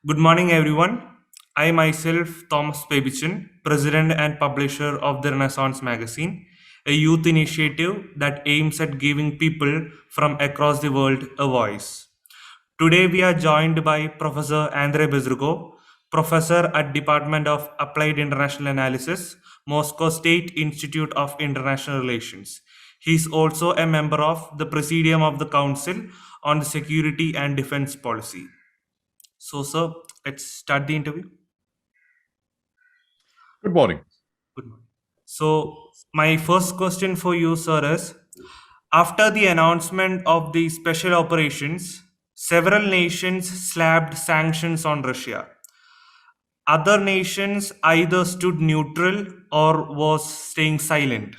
Good morning, everyone. I myself, Thomas Pebichin, president and publisher of the Renaissance magazine, a youth initiative that aims at giving people from across the world a voice. Today, we are joined by Professor Andrei Bezrukov, professor at Department of Applied International Analysis, Moscow State Institute of International Relations. He is also a member of the Presidium of the Council on the Security and Defense Policy. So, sir, let's start the interview. Good morning. Good morning. So, my first question for you, sir, is after the announcement of the special operations, several nations slapped sanctions on Russia. Other nations either stood neutral or was staying silent.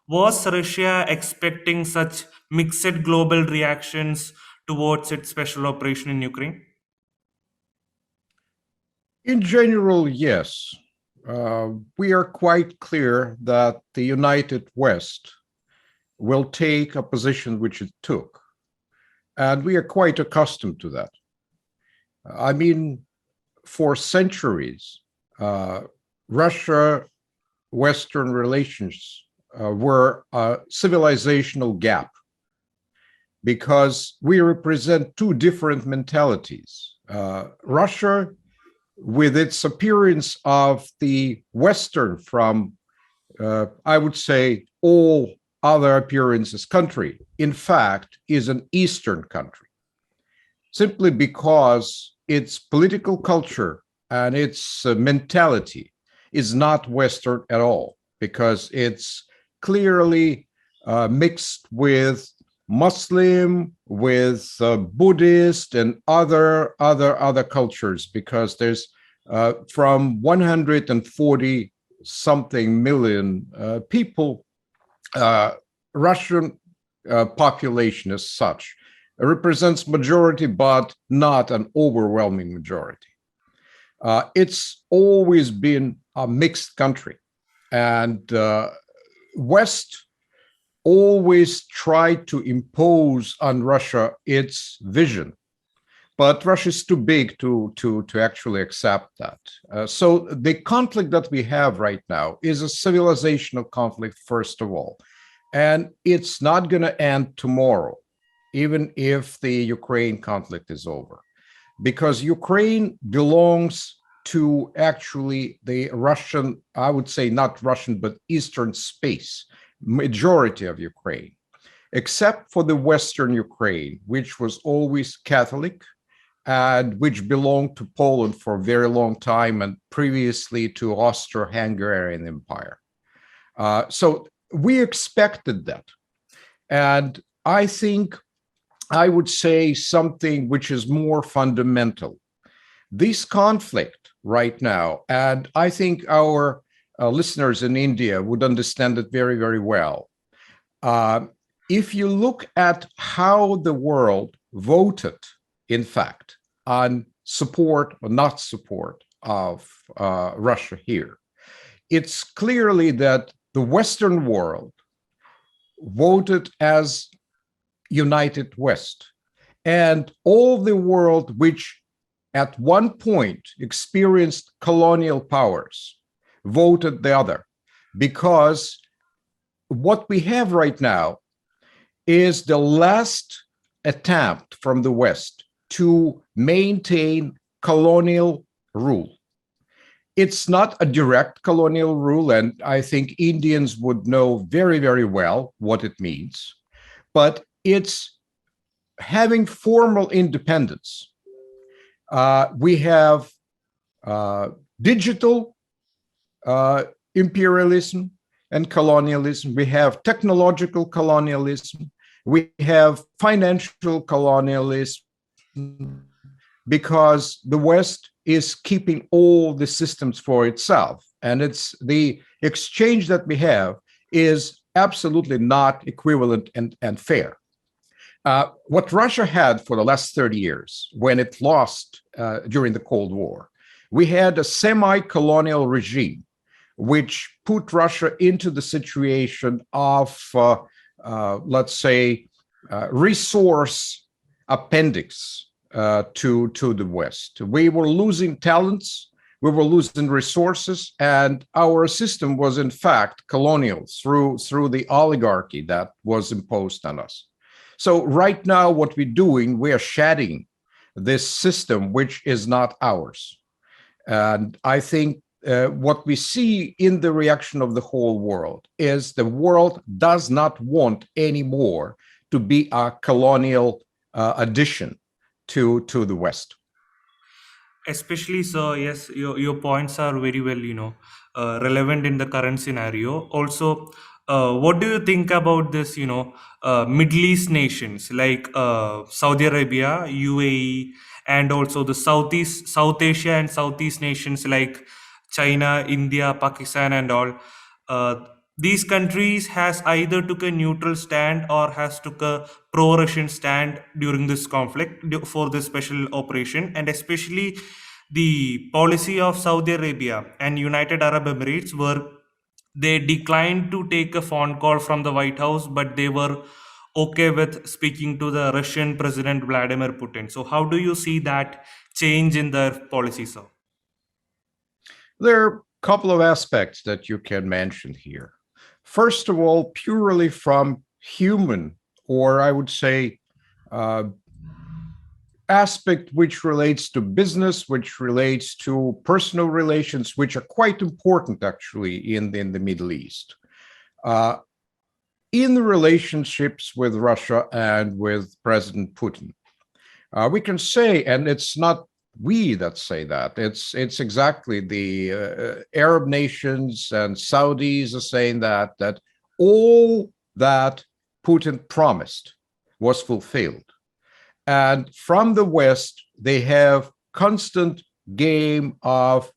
Was Russia expecting such mixed global reactions towards its special operation in Ukraine? In general, yes. We are quite clear that the United West will take a position which it took, and we are quite accustomed to that. I mean, for centuries, Russia-Western relations were a civilizational gap because we represent two different mentalities. Russia, with its appearance of the Western from, I would say, all other appearances country, in fact, is an Eastern country, simply because its political culture and its mentality is not Western at all, because it's clearly mixed with Muslim, with Buddhist, and other cultures, because there's from 140 something million people, Russian population as such represents majority, but not an overwhelming majority. It's always been a mixed country, and West always tried to impose on Russia its vision, but Russia is too big to actually accept that. So the conflict that we have right now is a civilizational conflict, first of all, and it's not going to end tomorrow, even if the Ukraine conflict is over, because Ukraine belongs to actually the Russian, I would say not Russian, but Eastern space, majority of Ukraine, except for the Western Ukraine, which was always Catholic and which belonged to Poland for a very long time and previously to Austro-Hungarian Empire. So we expected that. And I think I would say something which is more fundamental. This conflict right now, and I think our listeners in India would understand it very, very well. If you look at how the world voted, in fact, on support or not support of Russia here, it's clearly that the Western world voted as United West, and all the world which at one point experienced colonial powers voted the other, because what we have right now is the last attempt from the West to maintain colonial rule. It's not a direct colonial rule, and I think Indians would know very, very well what it means, but it's having formal independence. We have digital imperialism and colonialism. We have technological colonialism. We have financial colonialism, because the West is keeping all the systems for itself. And it's the exchange that we have is absolutely not equivalent and fair. What Russia had for the last 30 years, when it lost during the Cold War, we had a semi-colonial regime which put Russia into the situation of, let's say, resource appendix to the West. We were losing talents, we were losing resources, and our system was in fact colonial through the oligarchy that was imposed on us. So right now, what we're doing, we are shedding this system, which is not ours. And I think what we see in the reaction of the whole world is the world does not want anymore to be a colonial addition to the West. Especially, sir, yes, your points are very well, relevant in the current scenario. Also, what do you think about this, Middle East nations like Saudi Arabia, UAE, and also the South Asia and Southeast nations like China, India, Pakistan, and all. These countries has either took a neutral stand or has took a pro-Russian stand during this conflict for this special operation, and especially the policy of Saudi Arabia and United Arab Emirates were they declined to take a phone call from the White House, but they were okay with speaking to the Russian President Vladimir Putin. So, how do you see that change in their policy, sir? There are a couple of aspects that you can mention here. First of all, purely from human, or I would say, aspect which relates to business, which relates to personal relations, which are quite important actually in the Middle East. In the relationships with Russia and with President Putin, we can say, and it's not we that say that, it's exactly the Arab nations and Saudis are saying that all that Putin promised was fulfilled. And from the West, they have constant game of,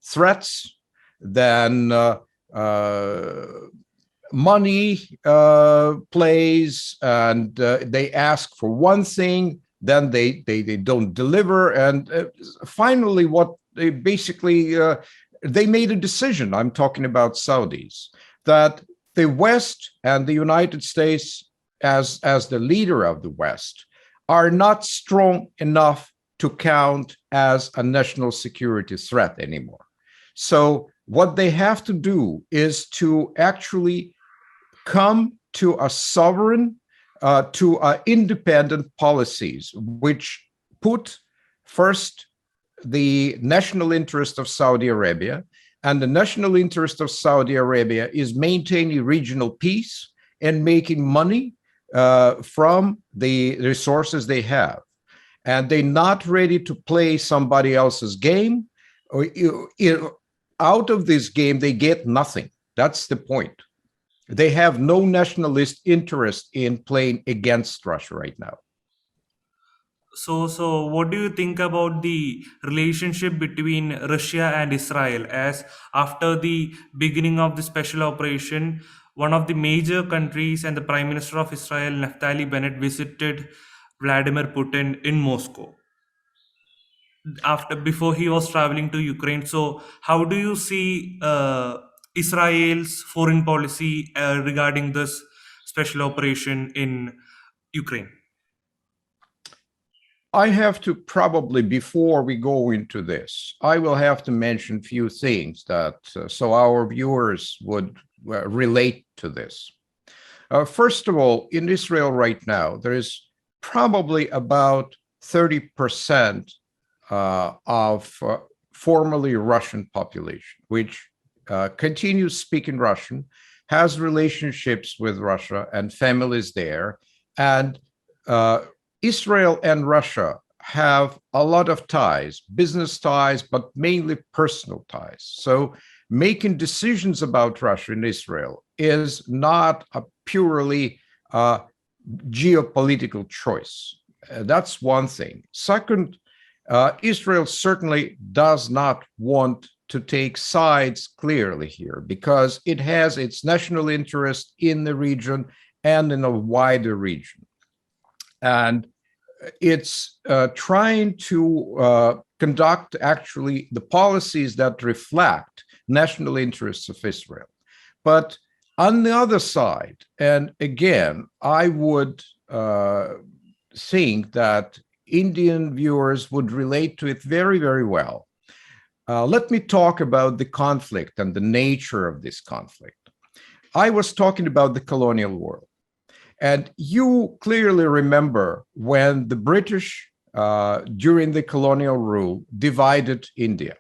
threats, then money plays, and they ask for one thing, then they don't deliver, and finally, what they basically they made a decision. I'm talking about Saudis, that the West and the United States, as the leader of the West, are not strong enough to count as a national security threat anymore. So what they have to do is to actually come to a sovereign, to independent policies, which put first the national interest of Saudi Arabia, and the national interest of Saudi Arabia is maintaining regional peace and making money from the resources they have. And they're not ready to play somebody else's game. Out of this game, they get nothing. That's the point. They have no nationalist interest in playing against Russia right now. So what do you think about the relationship between Russia and Israel? As after the beginning of the special operation, one of the major countries and the Prime Minister of Israel, Naftali Bennett, visited Vladimir Putin in Moscow before he was traveling to Ukraine. So how do you see Israel's foreign policy regarding this special operation in Ukraine? I have to probably, before we go into this, I will have to mention a few things that so our viewers would relate to this. First of all, in Israel right now, there is probably about 30% of formerly Russian population, which continues speaking Russian, has relationships with Russia and families there, and Israel and Russia have a lot of ties, business ties, but mainly personal ties. So making decisions about Russia and Israel is not a purely geopolitical choice. That's one thing. Second, Israel certainly does not want to take sides clearly here because it has its national interest in the region and in a wider region. And it's trying to conduct actually the policies that reflect national interests of Israel. But on the other side, and again, I would think that Indian viewers would relate to it very, very well. Let me talk about the conflict and the nature of this conflict. I was talking about the colonial world. And you clearly remember when the British, during the colonial rule, divided India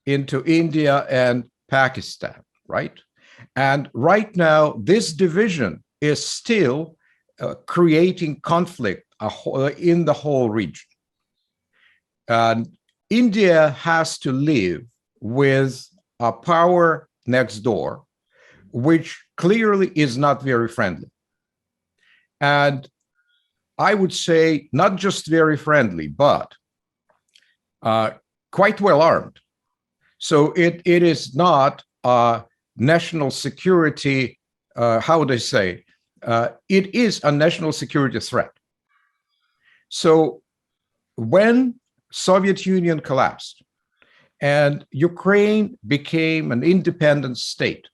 into India and Pakistan, right? And right now, this division is still creating conflict in the whole region. And India has to live with a power next door, which clearly is not very friendly. And I would say not just very friendly, but quite well armed. So it is not a national security, how would I say, it is a national security threat. So when Soviet Union collapsed and Ukraine became an independent state,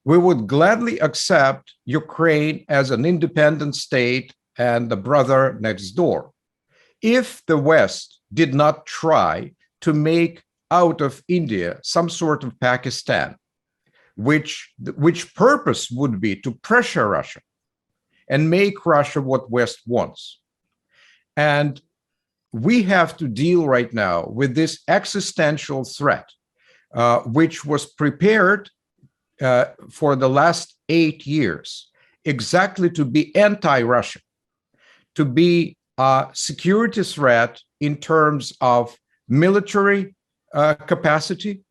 we would gladly accept Ukraine as an independent state and the brother next door, if the West did not try to make out of India some sort of Pakistan, which purpose would be to pressure Russia and make Russia what West wants. And we have to deal right now with this existential threat, which was prepared for the last 8 years, exactly to be anti-Russia, to be a security threat in terms of military capacity.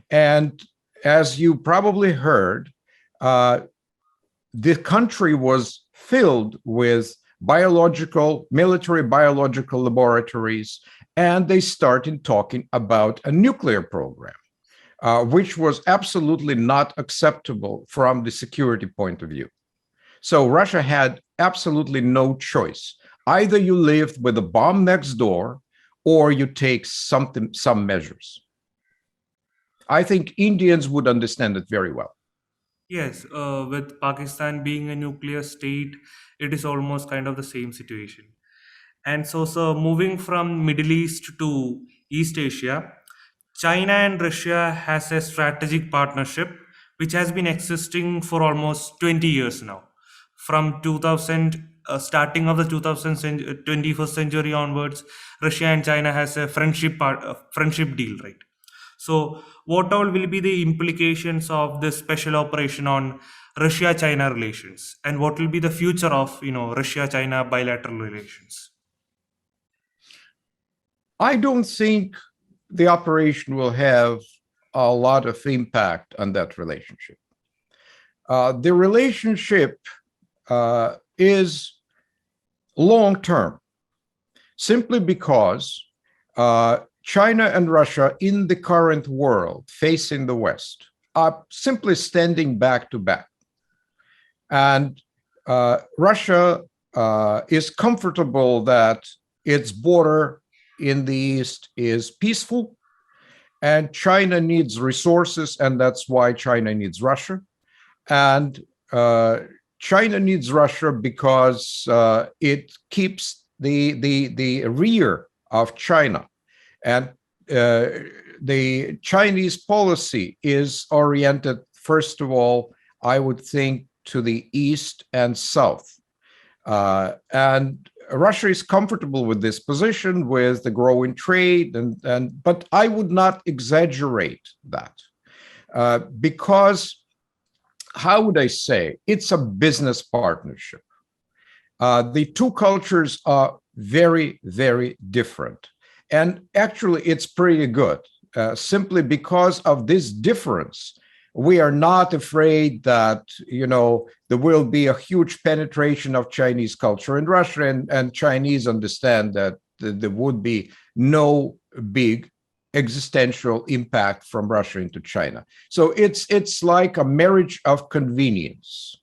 And as you probably heard, the country was filled with military biological laboratories, and they started talking about a nuclear program, which was absolutely not acceptable from the security point of view. So Russia had absolutely no choice. Either you lived with a bomb next door, or you take some measures. I think Indians would understand it very well. Yes, with Pakistan being a nuclear state, it is almost kind of the same situation. And so moving from Middle East to East Asia, China and Russia has a strategic partnership which has been existing for almost 20 years now. From 2000, starting of the 21st century onwards, Russia and China has a friendship deal, right? So, what all will be the implications of this special operation on Russia-China relations, and what will be the future of Russia-China bilateral relations? I don't think the operation will have a lot of impact on that relationship. The relationship is long term, simply because China and Russia in the current world facing the West are simply standing back to back. And Russia is comfortable that its border in the East is peaceful, and China needs resources, and that's why China needs Russia. And China needs Russia because it keeps the rear of China. And the Chinese policy is oriented, first of all, I would think, to the east and south. And Russia is comfortable with this position, with the growing trade, but I would not exaggerate that because, how would I say, it's a business partnership. The two cultures are very, very different. And actually, it's pretty good. Simply because of this difference, we are not afraid that, there will be a huge penetration of Chinese culture in Russia, and Chinese understand that there would be no big existential impact from Russia into China. So it's like a marriage of convenience.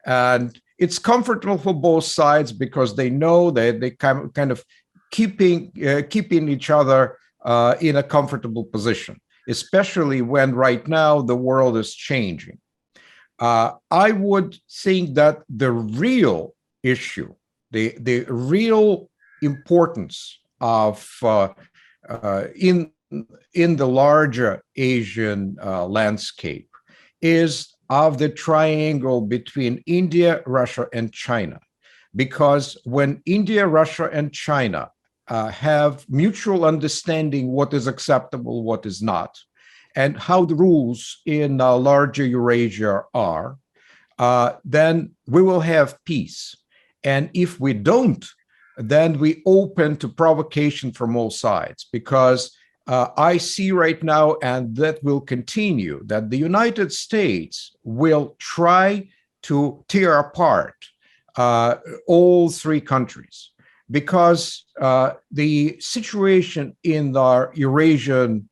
And it's comfortable for both sides because they know that they kind of keeping each other in a comfortable position, especially when right now the world is changing. I would think that the real issue, the real importance of in the larger Asian landscape is of the triangle between India, Russia, and China. Because when India, Russia, and China have mutual understanding what is acceptable, what is not, and how the rules in larger Eurasia are, then we will have peace. And if we don't, then we open to provocation from all sides, because I see right now, and that will continue, that the United States will try to tear apart all three countries, because the situation in the Eurasian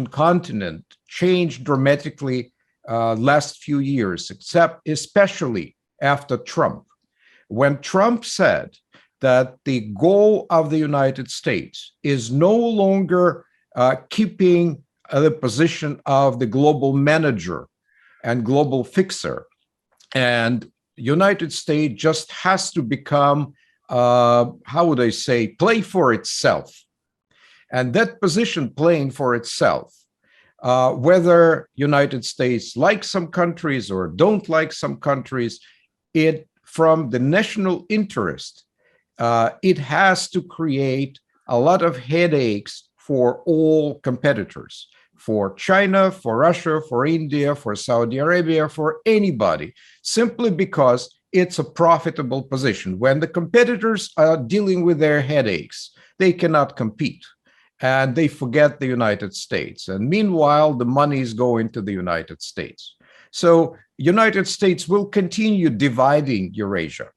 continent changed dramatically last few years, especially after Trump. When Trump said that the goal of the United States is no longer keeping the position of the global manager and global fixer, and United States just has to become, how would I say, play for itself. And that position, playing for itself, whether United States likes some countries or don't like some countries, it from the national interest, it has to create a lot of headaches for all competitors, for China, for Russia, for India, for Saudi Arabia, for anybody, simply because it's a profitable position. When the competitors are dealing with their headaches, they cannot compete, and they forget the United States. And meanwhile, the money is going to the United States. So United States will continue dividing Eurasia,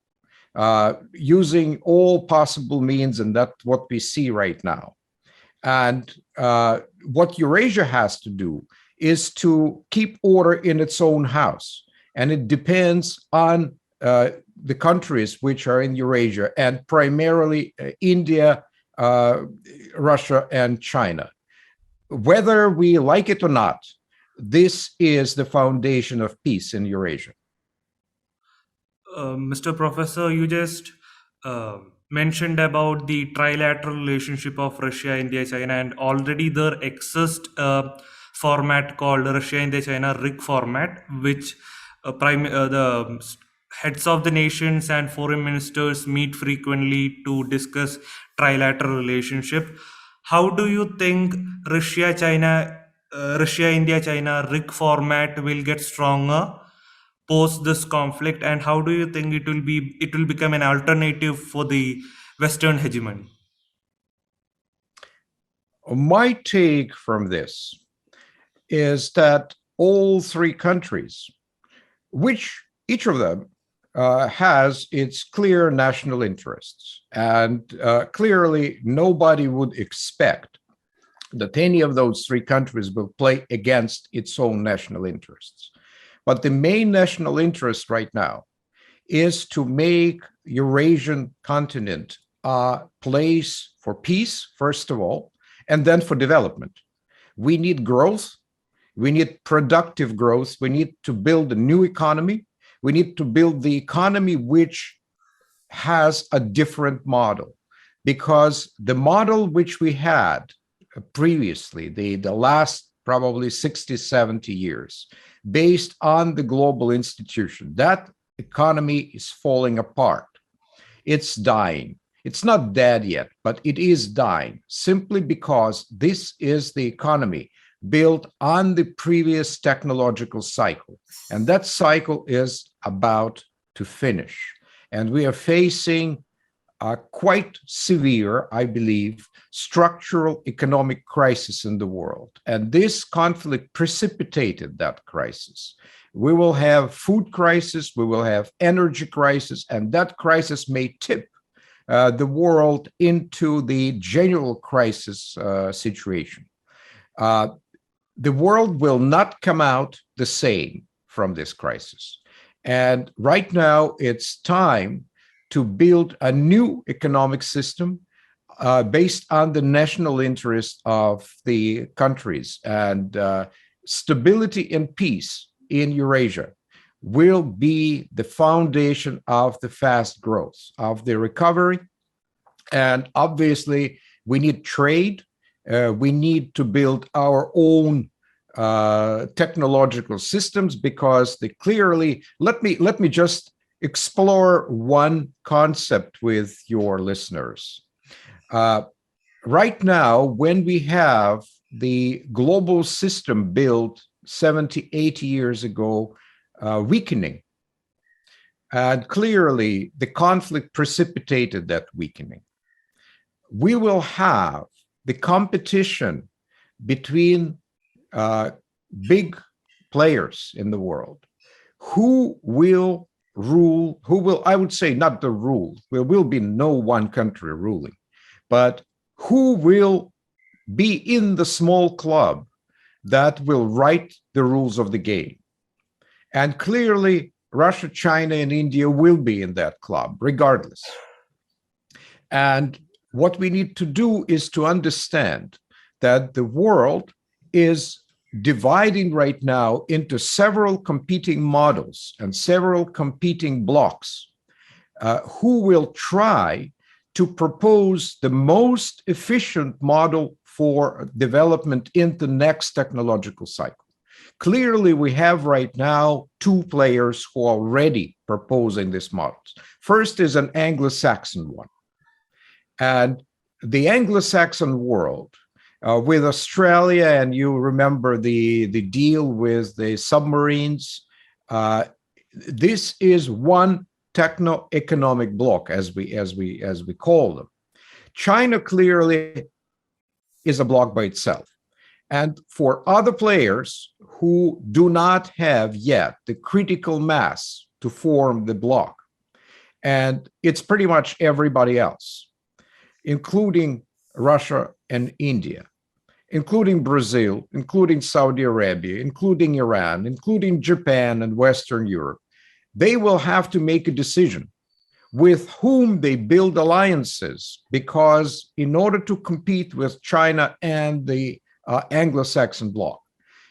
using all possible means, and that's what we see right now. And what Eurasia has to do is to keep order in its own house. And it depends on the countries which are in Eurasia, and primarily India, Russia, and China. Whether we like it or not, this is the foundation of peace in Eurasia. Mr. Professor, you just mentioned about the trilateral relationship of Russia, India, China, and already there exists a format called Russia, India, China RIC format, which the heads of the nations and foreign ministers meet frequently to discuss trilateral relationship. How do you think Russia, India, China RIC format will get stronger post this conflict, and how do you think it will become an alternative for the Western hegemony? My take from this is that all three countries, which each of them has its clear national interests, and clearly nobody would expect that any of those three countries will play against its own national interests. But the main national interest right now is to make Eurasian continent a place for peace, first of all, and then for development. We need growth. We need productive growth. We need to build a new economy. We need to build the economy which has a different model, because the model which we had previously, the last probably 60, 70 years, based on the global institution, that economy is falling apart. It's dying. It's not dead yet, but it is dying, simply because this is the economy built on the previous technological cycle. And that cycle is about to finish. And we are facing a quite severe, I believe, structural economic crisis in the world. And this conflict precipitated that crisis. We will have food crisis, we will have energy crisis, and that crisis may tip the world into the general crisis situation. The world will not come out the same from this crisis. And right now, it's time to build a new economic system based on the national interest of the countries. And stability and peace in Eurasia will be the foundation of the fast growth, of the recovery. And obviously, we need trade. We need to build our own technological systems, because they clearly, let me just explore one concept with your listeners. Right now, when we have the global system built 70, 80 years ago weakening, and clearly the conflict precipitated that weakening, we will have the competition between big players in the world. Who will rule? Who will, I would say, not the rule, there will be no one country ruling, but who will be in the small club that will write the rules of the game? And clearly, Russia, China, and India will be in that club, regardless. And what we need to do is to understand that the world is dividing right now into several competing models and several competing blocks who will try to propose the most efficient model for development in the next technological cycle. Clearly, we have right now two players who are already proposing these models. First is an Anglo-Saxon one. And the Anglo-Saxon world, with Australia, and you remember the deal with the submarines, this is one techno-economic bloc, as we call them. China clearly is a bloc by itself. And for other players who do not have yet the critical mass to form the bloc, and it's pretty much everybody else, including Russia and India, including Brazil, including Saudi Arabia, including Iran, including Japan and Western Europe, they will have to make a decision with whom they build alliances, because in order to compete with China and the Anglo-Saxon bloc,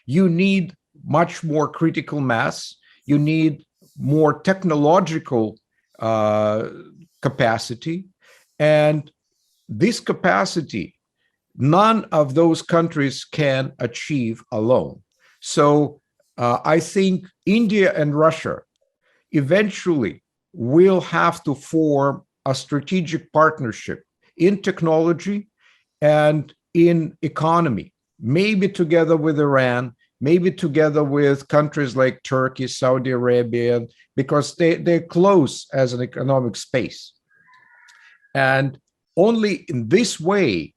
you need much more critical mass, you need more technological capacity, and this capacity, none of those countries can achieve alone. So I think India and Russia eventually will have to form a strategic partnership in technology and in economy, maybe together with Iran, maybe together with countries like Turkey, Saudi Arabia, because they're close as an economic space. And only in this way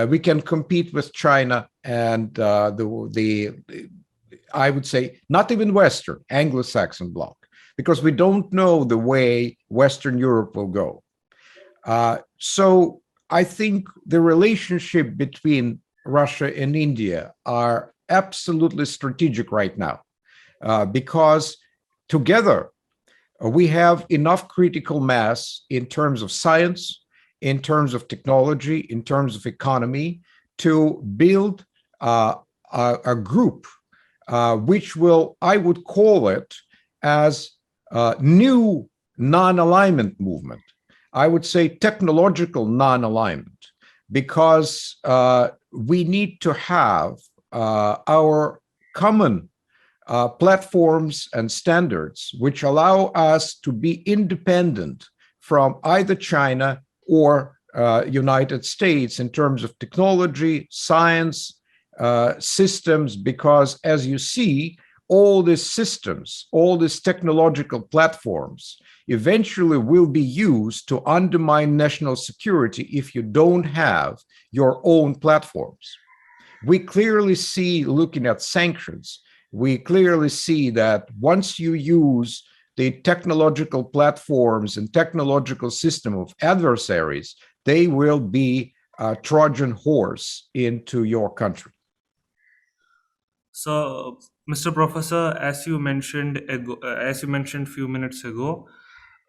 we can compete with China and I would say, not even Western, Anglo-Saxon bloc, because we don't know the way Western Europe will go. So I think the relationship between Russia and India are absolutely strategic right now, because together we have enough critical mass in terms of science, in terms of technology, in terms of economy, to build a group which will, I would call it, as new non-alignment movement. I would say technological non-alignment, because we need to have our common platforms and standards which allow us to be independent from either China or United States in terms of technology, science, systems, because as you see, all these systems, all these technological platforms eventually will be used to undermine national security if you don't have your own platforms. We clearly see, looking at sanctions, we clearly see that once you use the technological platforms and technological system of adversaries, they will be a Trojan horse into your country. So, Mr. Professor, as you mentioned few minutes ago,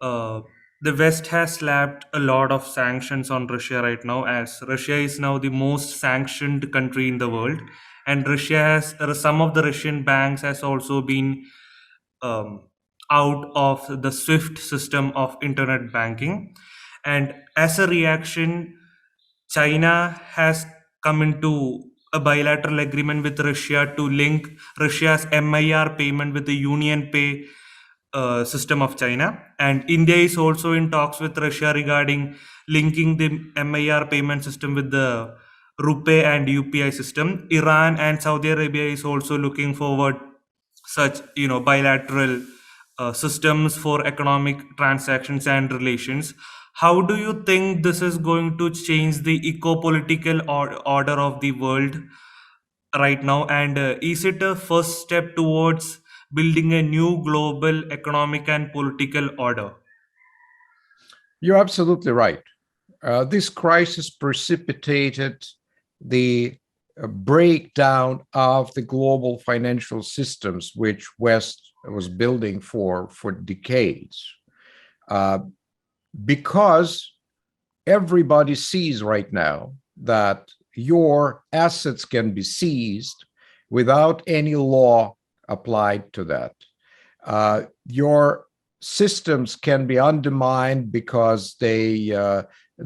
the West has slapped a lot of sanctions on Russia right now, as Russia is now the most sanctioned country in the world, and Russia has some of the Russian banks has also been out of the SWIFT system of internet banking. And as a reaction, China has come into a bilateral agreement with Russia to link Russia's MIR payment with the Union Pay system of China. And India is also in talks with Russia regarding linking the MIR payment system with the RuPay and UPI system. Iran and Saudi Arabia is also looking forward such bilateral systems for economic transactions and relations. How do you think this is going to change the eco-political order of the world right now, and is it a first step towards building a new global economic and political order? You're absolutely right. This crisis precipitated the breakdown of the global financial systems which West was building for decades. Because everybody sees right now that your assets can be seized without any law applied to that. Your systems can be undermined because they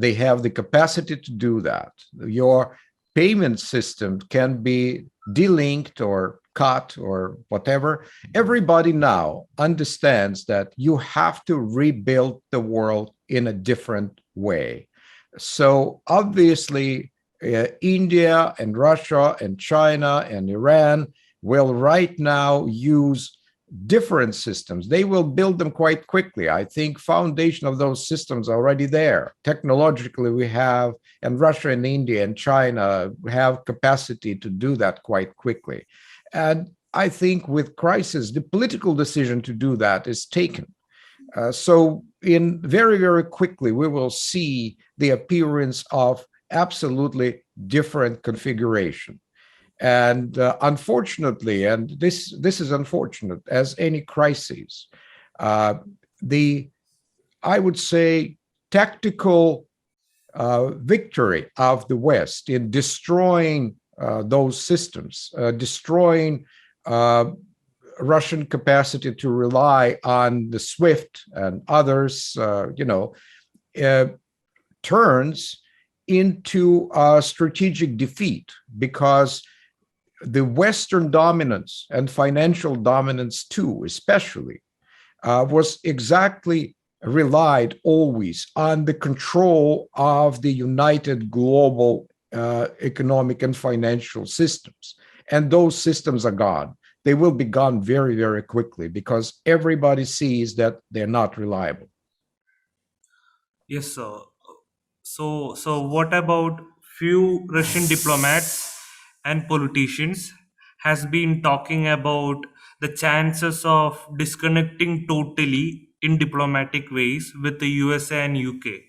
have the capacity to do that. Your payment system can be delinked or cut or whatever. Everybody now understands that you have to rebuild the world in a different way. So obviously, India and Russia and China and Iran will right now use different systems. They will build them quite quickly. I think foundation of those systems are already there. Technologically, we have, and Russia and India and China have capacity to do that quite quickly. And I think with crisis, the political decision to do that is taken. So in very, very quickly, we will see the appearance of absolutely different configuration. And unfortunately, and this is unfortunate, as any crisis, the, I would say, tactical victory of the West in destroying those systems, destroying Russian capacity to rely on the SWIFT and others, turns into a strategic defeat, because the Western dominance and financial dominance too, especially, was exactly relied always on the control of the united global economic and financial systems. And those systems are gone. They will be gone very, very quickly because everybody sees that they're not reliable. Yes, sir. So what about few Russian diplomats and politicians has been talking about the chances of disconnecting totally in diplomatic ways with the USA and UK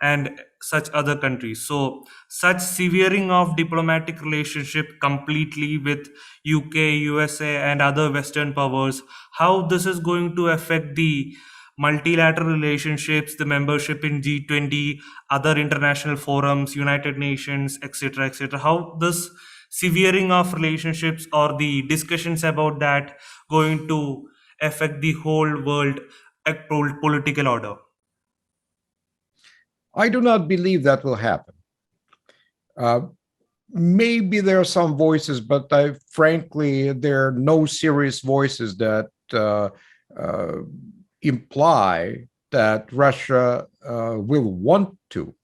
and such other countries. So such severing of diplomatic relationship completely with UK, USA, and other Western powers, how this is going to affect the multilateral relationships, the membership in G20, other international forums, United Nations, etc., etc. How this severing of relationships or the discussions about that going to affect the whole world political order? I do not believe that will happen. Maybe there are some voices, but frankly, there are no serious voices that imply that Russia will want to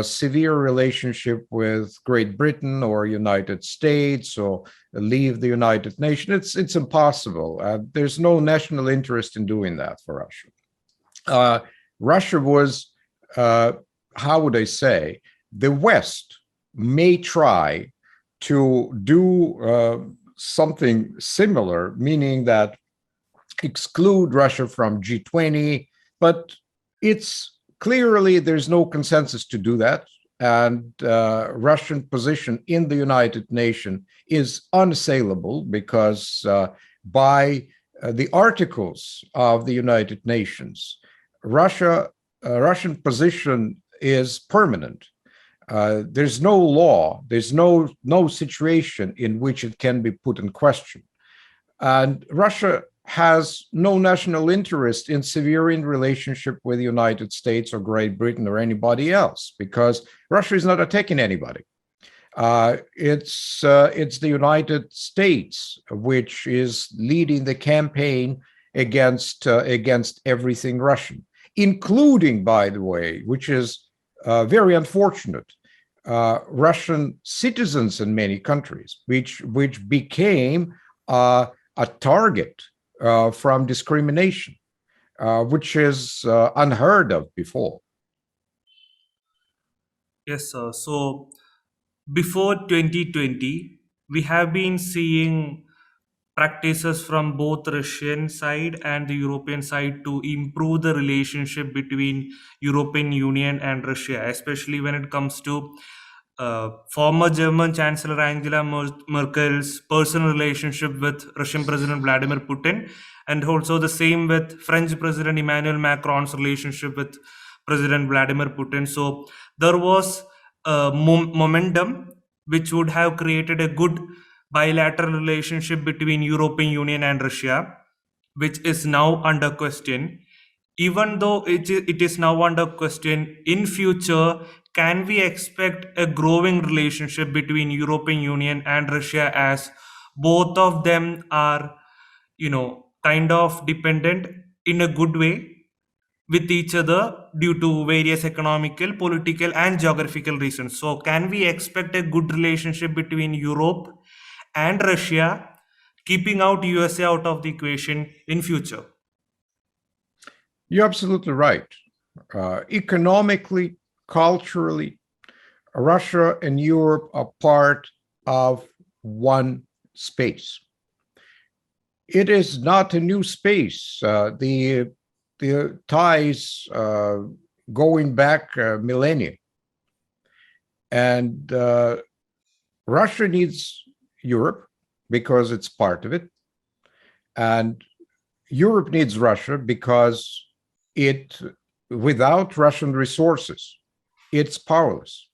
severe relationship with Great Britain or United States or leave the United Nations. It's impossible. There's no national interest in doing that for Russia. Russia was, how would I say, the West may try to do something similar, meaning that exclude Russia from G20, but it's clearly there's no consensus to do that. And Russian position in the United Nations is unassailable because by the articles of the United Nations, Russian position is permanent. There's no law, there's no situation in which it can be put in question. And Russia has no national interest in severing relationship with the United States or Great Britain or anybody else, because Russia is not attacking anybody. It's the United States which is leading the campaign against everything Russian, including, by the way, which is very unfortunate, Russian citizens in many countries, which became a target from discrimination, which is unheard of before. Yes, sir. So before 2020, we have been seeing practices from both Russian side and the European side to improve the relationship between European Union and Russia, especially when it comes to former German Chancellor Angela Merkel's personal relationship with Russian President Vladimir Putin, and also the same with French President Emmanuel Macron's relationship with President Vladimir Putin. So there was a momentum which would have created a good bilateral relationship between European Union and Russia, which is now under question. Even though it is now under question, in future, can we expect a growing relationship between European Union and Russia, as both of them are, kind of dependent in a good way with each other due to various economical, political, and geographical reasons? So, can we expect a good relationship between Europe and Russia, keeping out USA out of the equation in future? You're absolutely right. Economically, culturally, Russia and Europe are part of one space. It is not a new space. The ties going back millennia, and Russia needs Europe because it's part of it, and Europe needs Russia because without Russian resources, it's powerless.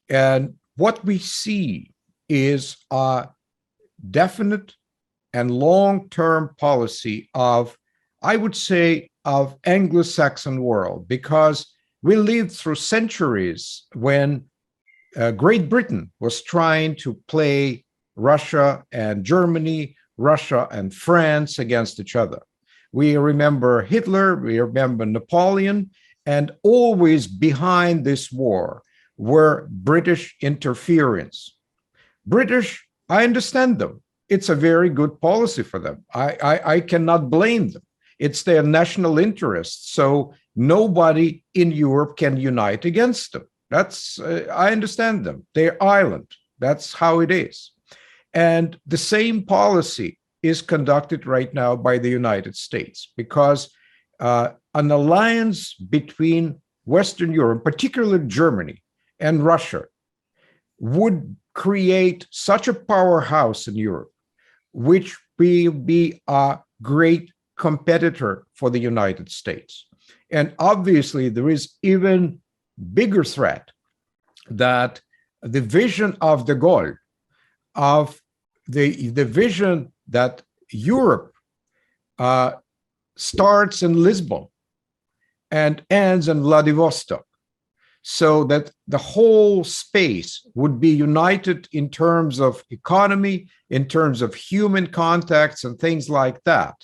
And what we see is a definite and long-term policy of, I would say, of Anglo-Saxon world, because we lived through centuries when Great Britain was trying to play Russia and Germany, Russia and France against each other. We remember Hitler, we remember Napoleon, and always behind this war were British interference. British, I understand them. It's a very good policy for them. I cannot blame them. It's their national interest. So nobody in Europe can unite against them. I understand them. They're island. That's how it is. And the same policy is conducted right now by the United States, because an alliance between Western Europe, particularly Germany and Russia, would create such a powerhouse in Europe, which will be a great competitor for the United States. And obviously, there is even bigger threat that the vision of de Gaulle, of the vision that Europe starts in Lisbon and ends in Vladivostok, so that the whole space would be united in terms of economy, in terms of human contacts and things like that.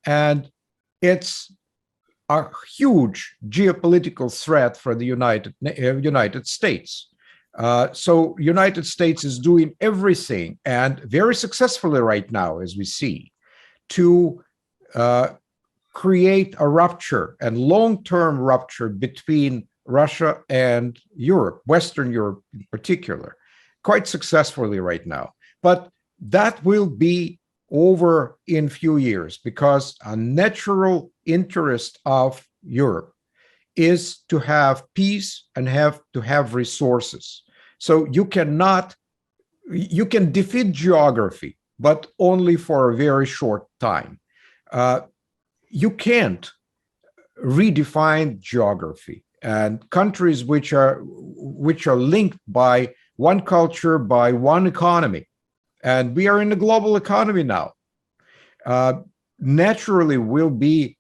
And it's a huge geopolitical threat for the United States. So United States is doing everything, and very successfully right now, as we see, to create a rupture and long-term rupture between Russia and Europe, Western Europe in particular, quite successfully right now. But that will be over in few years, because a natural interest of Europe is to have peace and to have resources. So you can defeat geography, but only for a very short time. You can't redefine geography, and countries which are linked by one culture, by one economy. And we are in a global economy now. naturally will be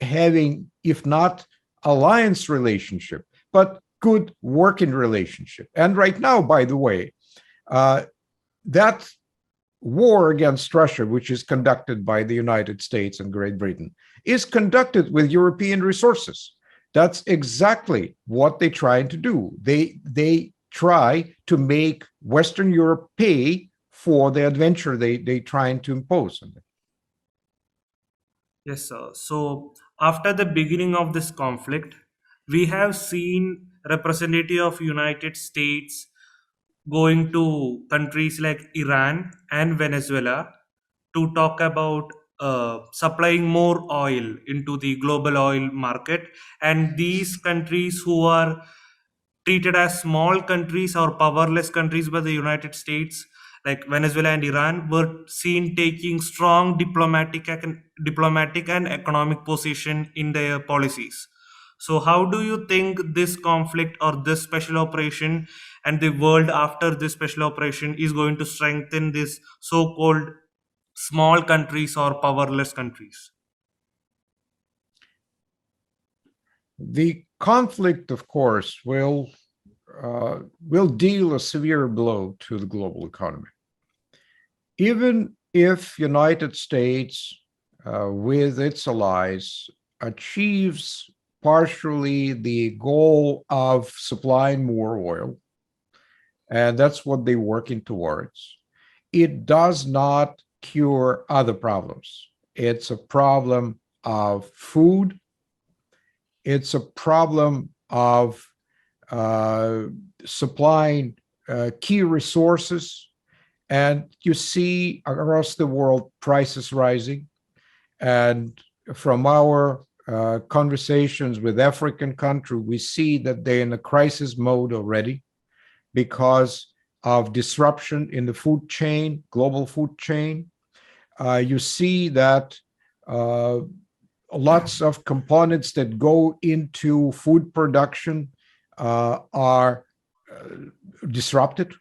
having, if not alliance relationship, but good working relationship. And right now, by the way, that war against Russia, which is conducted by the United States and Great Britain, is conducted with European resources. That's exactly what they're trying to do. They try to make Western Europe pay for the adventure they trying to impose on them. Yes, sir. So after the beginning of this conflict, we have seen representative of United States going to countries like Iran and Venezuela to talk about supplying more oil into the global oil market. And these countries who are treated as small countries or powerless countries by the United States, like Venezuela and Iran, were seen taking strong diplomatic and economic position in their policies. So, how do you think this conflict or this special operation and the world after this special operation is going to strengthen this so-called small countries or powerless countries? The conflict, of course, will deal a severe blow to the global economy. Even if United States, with its allies, achieves partially the goal of supplying more oil, and that's what they're working towards, it does not cure other problems. It's a problem of food. It's a problem of supplying key resources. And you see across the world prices rising. And from our conversations with African countries, we see that they're in a crisis mode already because of disruption in the food chain, global food chain. You see that lots of components that go into food production are disrupted.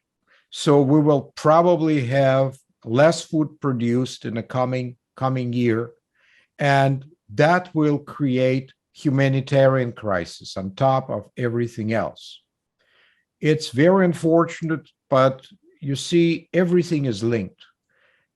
So we will probably have less food produced in the coming year, and that will create humanitarian crisis on top of everything else. It's very unfortunate, but you see, everything is linked.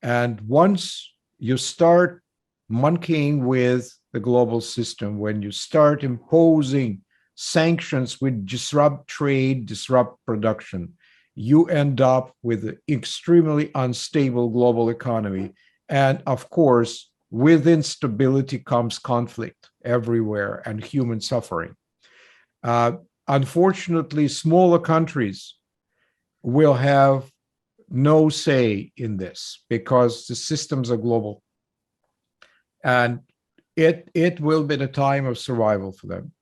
And once you start monkeying with the global system, when you start imposing sanctions which disrupt trade, disrupt production, you end up with an extremely unstable global economy. And of course, with instability comes conflict everywhere and human suffering. Unfortunately, smaller countries will have no say in this because the systems are global. And it will be the time of survival for them.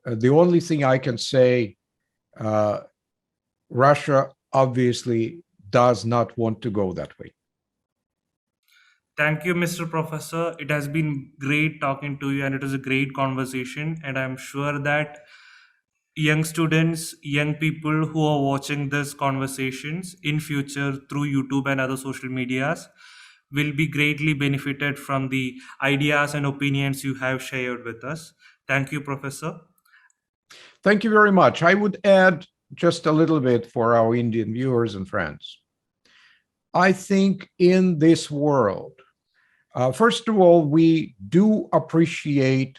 The only thing I can say, Russia obviously does not want to go that way. Thank you, Mr. Professor. It has been great talking to you, and it was a great conversation. And I'm sure that young students, young people who are watching this conversations in future through YouTube and other social medias will be greatly benefited from the ideas and opinions you have shared with us. Thank you, Professor. Thank you very much. I would add just a little bit for our Indian viewers and friends. I think in this world, first of all, we do appreciate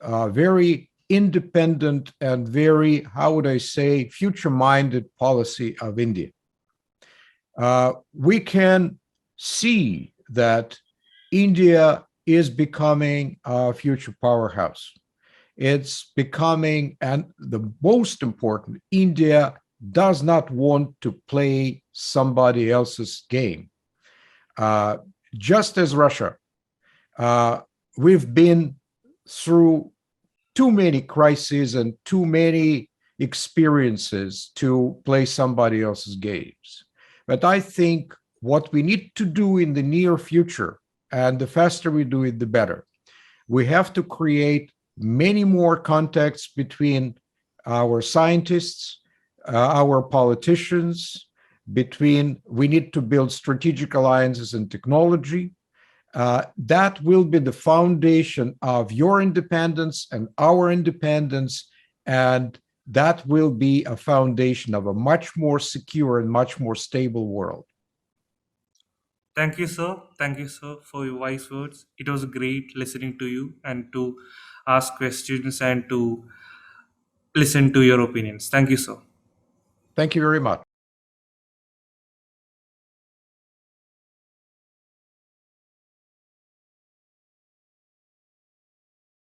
very independent and very, how would I say, future-minded policy of India. We can see that India is becoming a future powerhouse. It's becoming, and the most important, India does not want to play somebody else's game. Just as Russia, we've been through too many crises and too many experiences to play somebody else's games. But I think what we need to do in the near future, and the faster we do it, the better, we have to create many more contacts between our scientists, our politicians, we need to build strategic alliances in technology. That will be the foundation of your independence and our independence, and that will be a foundation of a much more secure and much more stable world. Thank you, sir. Thank you, sir, for your wise words. It was great listening to you and to ask questions and to listen to your opinions. Thank you, sir. Thank you very much.